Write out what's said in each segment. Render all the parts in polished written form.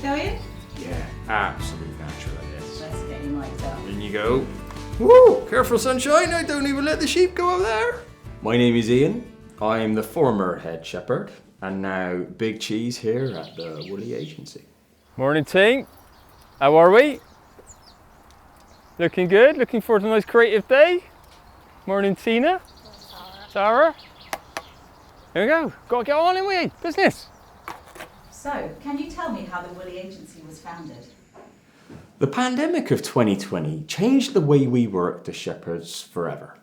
go in? Yeah, absolute natural it is. Let's get you mic'd up. In you go. Woo! Careful, sunshine, I don't even let the sheep go up there. My name is Ian. I'm the former head shepherd and now Big Cheese here at the Woolly Agency. Morning team, how are we? Looking good, looking forward to a nice creative day. Morning Tina, Sarah. Here we go, gotta get on in we, business. So, can you tell me how the Woolly Agency was founded? The pandemic of 2020 changed the way we worked as shepherds forever.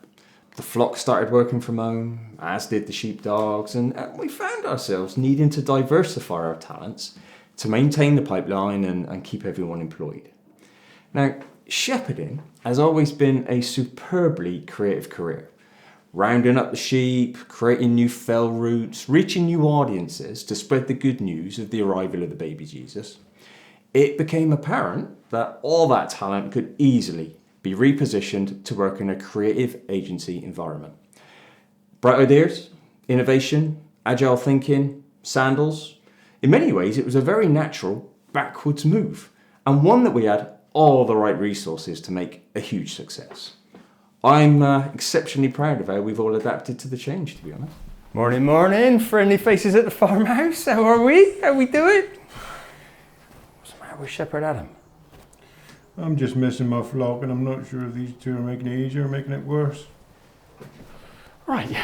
The flock started working from home, as did the sheepdogs, and we found ourselves needing to diversify our talents to maintain the pipeline and keep everyone employed. Now, shepherding has always been a superbly creative career. Rounding up the sheep, creating new fell routes, reaching new audiences to spread the good news of the arrival of the baby Jesus. It became apparent that all that talent could easily be repositioned to work in a creative agency environment. Bright ideas, innovation, agile thinking, sandals. In many ways, it was a very natural backwards move, and one that we had all the right resources to make a huge success. I'm exceptionally proud of how we've all adapted to the change, to be honest. Morning, morning, friendly faces at the farmhouse. How are we? How we doing? What's the matter with Shepherd Adam? I'm just missing my flock and I'm not sure if these two are making it easier or making it worse. Right,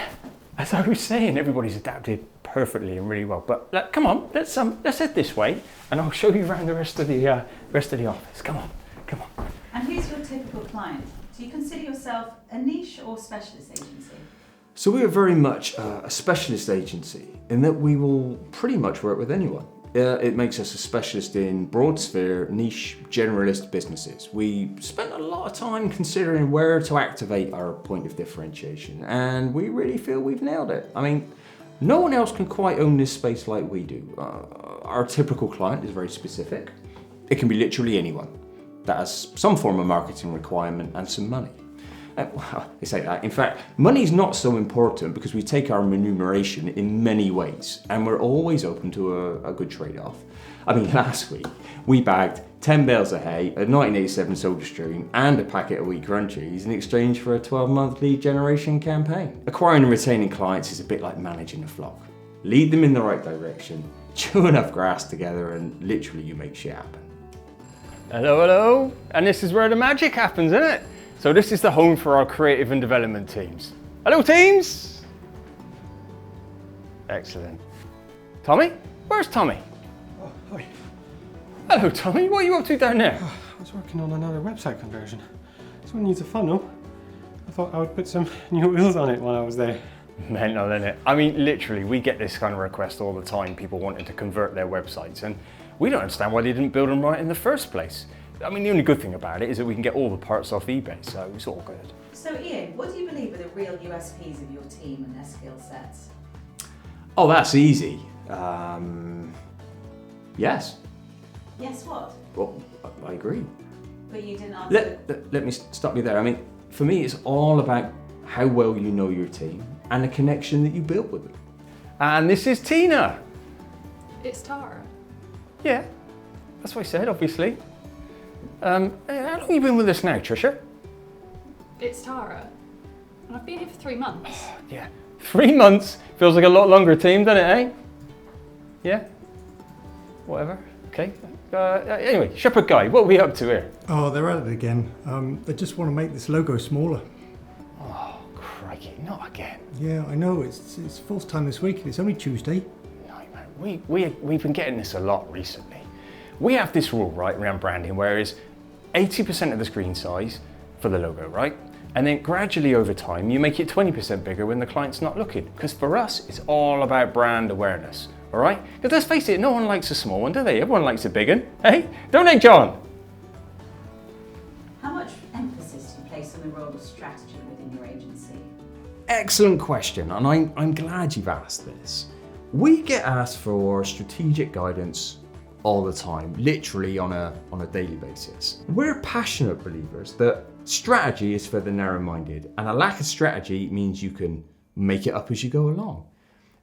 as I was saying, everybody's adapted perfectly and really well. But come on, let's head this way and I'll show you around the rest of the office. Come on. And who's your typical client? Do you consider yourself a niche or specialist agency? So we are very much a specialist agency in that we will pretty much work with anyone. It makes us a specialist in broad sphere, niche, generalist businesses. We spent a lot of time considering where to activate our point of differentiation, and we really feel we've nailed it. I mean, no one else can quite own this space like we do. Our typical client is very specific. It can be literally anyone that has some form of marketing requirement and some money. Well, they say that. In fact, money's not so important because we take our remuneration in many ways and we're always open to a good trade-off. I mean, last week, we bagged 10 bales of hay, a 1987 Soda Stream and a packet of wheat crunchies in exchange for a 12-month lead generation campaign. Acquiring and retaining clients is a bit like managing a flock. Lead them in the right direction, chew enough grass together and literally you make shit happen. Hello. And this is where the magic happens, isn't it? So this is the home for our creative and development teams. Hello teams! Excellent. Tommy? Where's Tommy? Oh, hi. Hello Tommy, what are you up to down there? I was working on another website conversion. This one needs a funnel. I thought I would put some new wheels on it while I was there. Mental, isn't it? I mean, literally, we get this kind of request all the time, people wanting to convert their websites, and we don't understand why they didn't build them right in the first place. I mean, the only good thing about it is that we can get all the parts off eBay, so it's all good. So Ian, what do you believe are the real USPs of your team and their skill sets? Oh, that's easy. Yes. Yes, what? Well, I agree. But you didn't answer. Let me stop you there. I mean, for me, it's all about how well you know your team and the connection that you built with them. And this is Tina. It's Tara. Yeah, that's what I said, obviously. How long have you been with us now, Trisha? It's Tara. And I've been here for 3 months. Yeah, 3 months feels like a lot longer, team, doesn't it, eh? Yeah? Whatever, okay. Anyway, Shepherd Guy, what are we up to here? Oh, they're at it again. They just want to make this logo smaller. Oh, crikey, not again. Yeah, I know, it's fourth time this week and it's only Tuesday. No, man, we've been getting this a lot recently. We have this rule, right, around branding, where it's 80% of the screen size for the logo, right? And then gradually over time, you make it 20% bigger when the client's not looking. Because for us, it's all about brand awareness, all right? Because let's face it, no one likes a small one, do they? Everyone likes a big one, hey? Don't they, John? How much emphasis do you place on the role of strategy within your agency? Excellent question, and I'm glad you've asked this. We get asked for strategic guidance all the time, literally on a daily basis. We're passionate believers that strategy is for the narrow-minded, and a lack of strategy means you can make it up as you go along.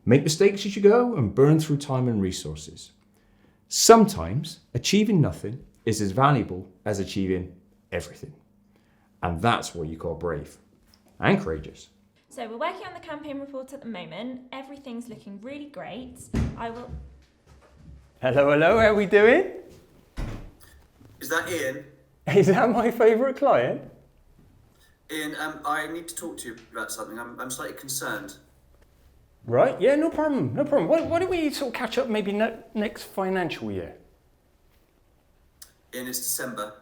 Make mistakes as you go and burn through time and resources. Sometimes achieving nothing is as valuable as achieving everything. And that's what you call brave and courageous. So we're working on the campaign report at the moment. Everything's looking really great. Hello, hello, how are we doing? Is that Ian? Is that my favourite client? Ian, I need to talk to you about something. I'm slightly concerned. Right, yeah, no problem, no problem. Why don't we sort of catch up maybe next financial year? Ian, it's December.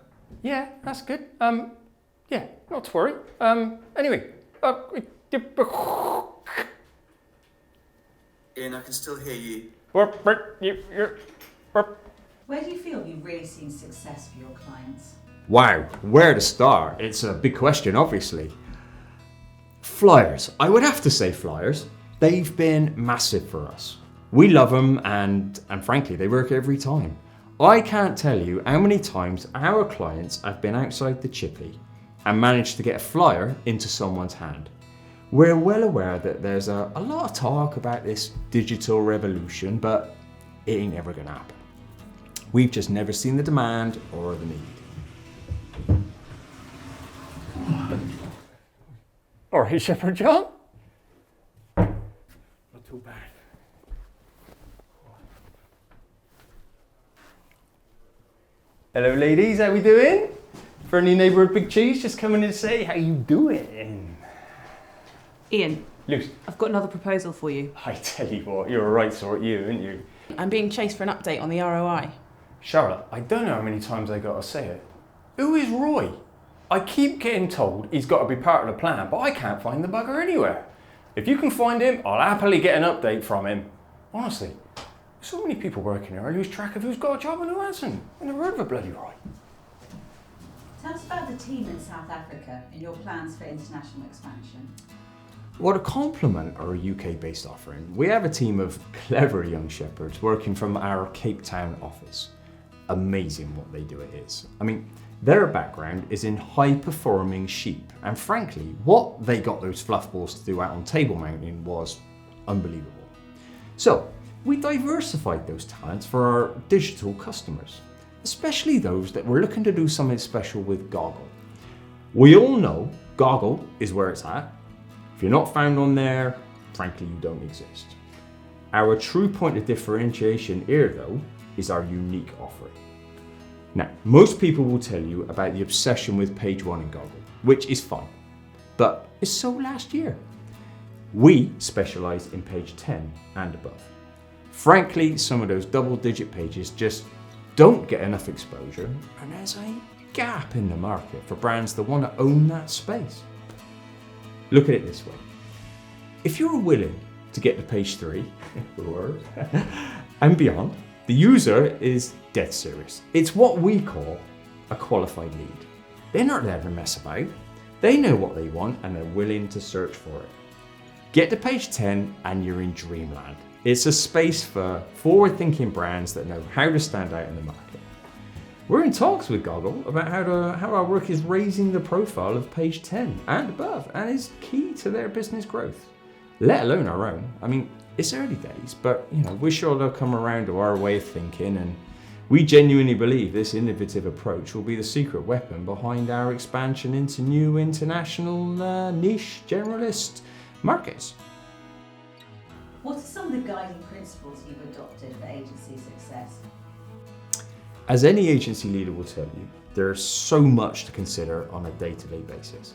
Yeah, that's good. Yeah, not to worry. Anyway. Ian, I can still hear you. Where do you feel you've really seen success for your clients? Wow, where to start? It's a big question, obviously. Flyers. I would have to say flyers. They've been massive for us. We love them and frankly, they work every time. I can't tell you how many times our clients have been outside the chippy and managed to get a flyer into someone's hand. We're well aware that there's a lot of talk about this digital revolution, but it ain't ever gonna happen. We've just never seen the demand or the need. All right, Shepherd John. Not too bad. Hello, ladies. How we doing? Friendly neighbourhood Big Cheese just coming in to say how you doing. Ian, Luce, I've got another proposal for you. I tell you what, you're a right sort, you, aren't you? I'm being chased for an update on the ROI. Charlotte, I don't know how many times I gotta say it. Who is Roy? I keep getting told he's got to be part of the plan, but I can't find the bugger anywhere. If you can find him, I'll happily get an update from him. Honestly, so many people working here, I lose track of who's got a job and who hasn't. I never heard of a bloody Roy. Tell us about the team in South Africa and your plans for international expansion. Well, to complement our UK-based offering, we have a team of clever young shepherds working from our Cape Town office. Amazing what they do it is. I mean, their background is in high-performing sheep, and frankly, what they got those fluff balls to do out on table mounting was unbelievable. So, we diversified those talents for our digital customers, especially those that were looking to do something special with Goggle. We all know Goggle is where it's at. If you're not found on there, frankly, you don't exist. Our true point of differentiation here, though, is our unique offering. Now, most people will tell you about the obsession with page 1 in Goggle, which is fine, but it's so last year. We specialise in page 10 and above. Frankly, some of those double-digit pages just don't get enough exposure, and there's a gap in the market for brands that want to own that space. Look at it this way. If you're willing to get to page 3, and beyond, the user is dead serious. It's what we call a qualified lead. They're not there to mess about. They know what they want and they're willing to search for it. Get to page 10 and you're in dreamland. It's a space for forward-thinking brands that know how to stand out in the market. We're in talks with Goggle about how our work is raising the profile of page 10 and above and is key to their business growth, let alone our own. I mean, it's early days, but we're sure they'll come around to our way of thinking, and we genuinely believe this innovative approach will be the secret weapon behind our expansion into new international niche generalist markets. What are some of the guiding principles you've adopted for agency success? As any agency leader will tell you, there's so much to consider on a day-to-day basis.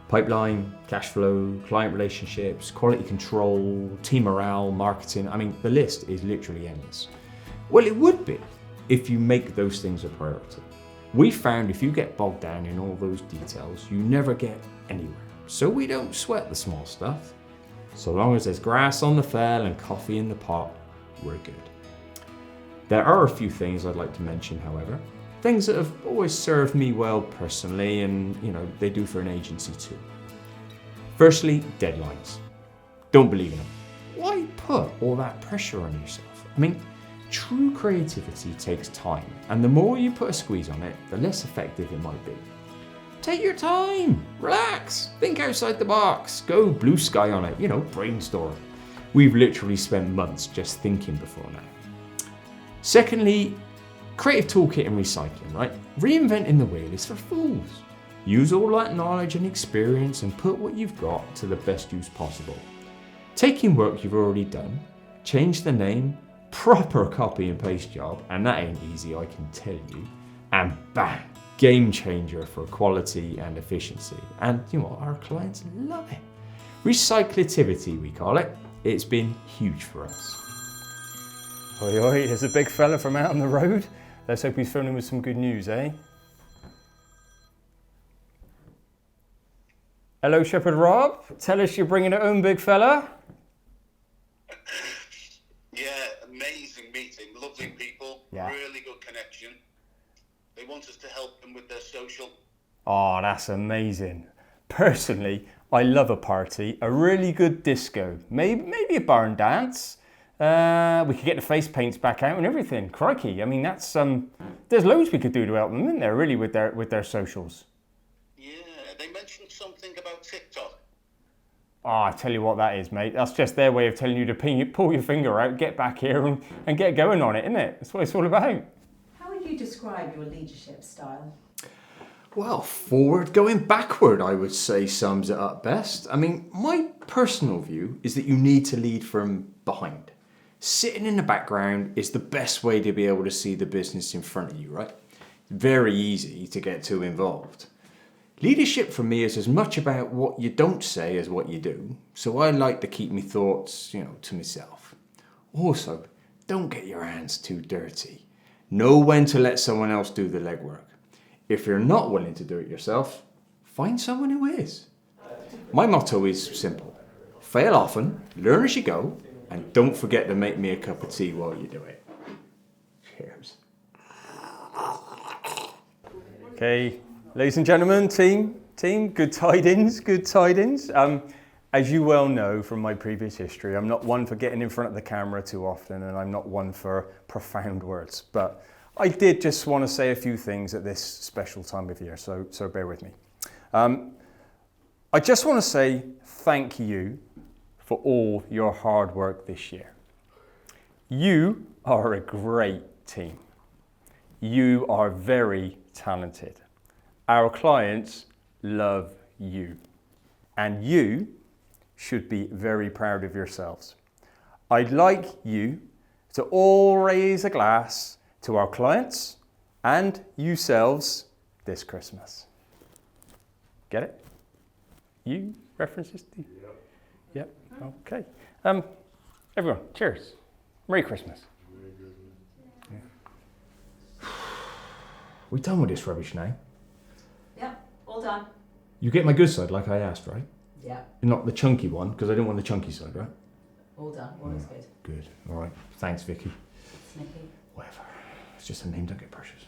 Pipeline, cash flow, client relationships, quality control, team morale, marketing. I mean, the list is literally endless. Well, it would be if you make those things a priority. We found if you get bogged down in all those details, you never get anywhere. So we don't sweat the small stuff. So long as there's grass on the fell and coffee in the pot, we're good. There are a few things I'd like to mention, however. Things that have always served me well personally, and they do for an agency too. Firstly, deadlines. Don't believe in them. Why put all that pressure on yourself? I mean, true creativity takes time, and the more you put a squeeze on it, the less effective it might be. Take your time, relax, think outside the box, go blue sky on it, brainstorm. We've literally spent months just thinking before now. Secondly, creative toolkit and recycling, right? Reinventing the wheel is for fools. Use all that knowledge and experience and put what you've got to the best use possible. Taking work you've already done, change the name, proper copy and paste job, and that ain't easy, I can tell you, and bang, game changer for quality and efficiency. And you know what, our clients love it. Recyclativity, we call it. It's been huge for us. Oi, oi, there's a big fella from out on the road. Let's hope he's phoning with some good news, eh? Hello, Shepherd Rob. Tell us you're bringing it home, big fella. Yeah, amazing meeting. Lovely people. Yeah. Really good connection. They want us to help them with their social. Oh, that's amazing. Personally, I love a party, a really good disco, maybe a barn dance. We could get the face paints back out and everything. Crikey, I mean that's there's loads we could do to help them, isn't there? Really, with their socials. Yeah, they mentioned something about TikTok. Oh, I tell you what that is, mate. That's just their way of telling you to pull your finger out, get back here, and get going on it, isn't it? That's what it's all about. How would you describe your leadership style? Well, forward going backward, I would say sums it up best. I mean, my personal view is that you need to lead from behind. Sitting in the background is the best way to be able to see the business in front of you, right? Very easy to get too involved. Leadership for me is as much about what you don't say as what you do. So I like to keep my thoughts, to myself. Also, don't get your hands too dirty. Know when to let someone else do the legwork. If you're not willing to do it yourself, find someone who is. My motto is simple. Fail often, learn as you go, and don't forget to make me a cup of tea while you do it. Cheers. Okay, ladies and gentlemen, team, good tidings. As you well know from my previous history, I'm not one for getting in front of the camera too often, and I'm not one for profound words, but I did just want to say a few things at this special time of year, so bear with me. I just want to say thank you for all your hard work this year. You are a great team. You are very talented. Our clients love you, and you should be very proud of yourselves. I'd like you to all raise a glass to our clients and yourselves this Christmas. Get it? You references to? Yep. Okay. Everyone, cheers. Merry Christmas. We done with this rubbish now? Yep, all done. You get my good side like I asked, right? Yep, Not the chunky one, because I didn't want the chunky side, right? all done. All is good. Good. All right. Thanks, Vicky. Snippy. Whatever. It's just a name, don't get precious.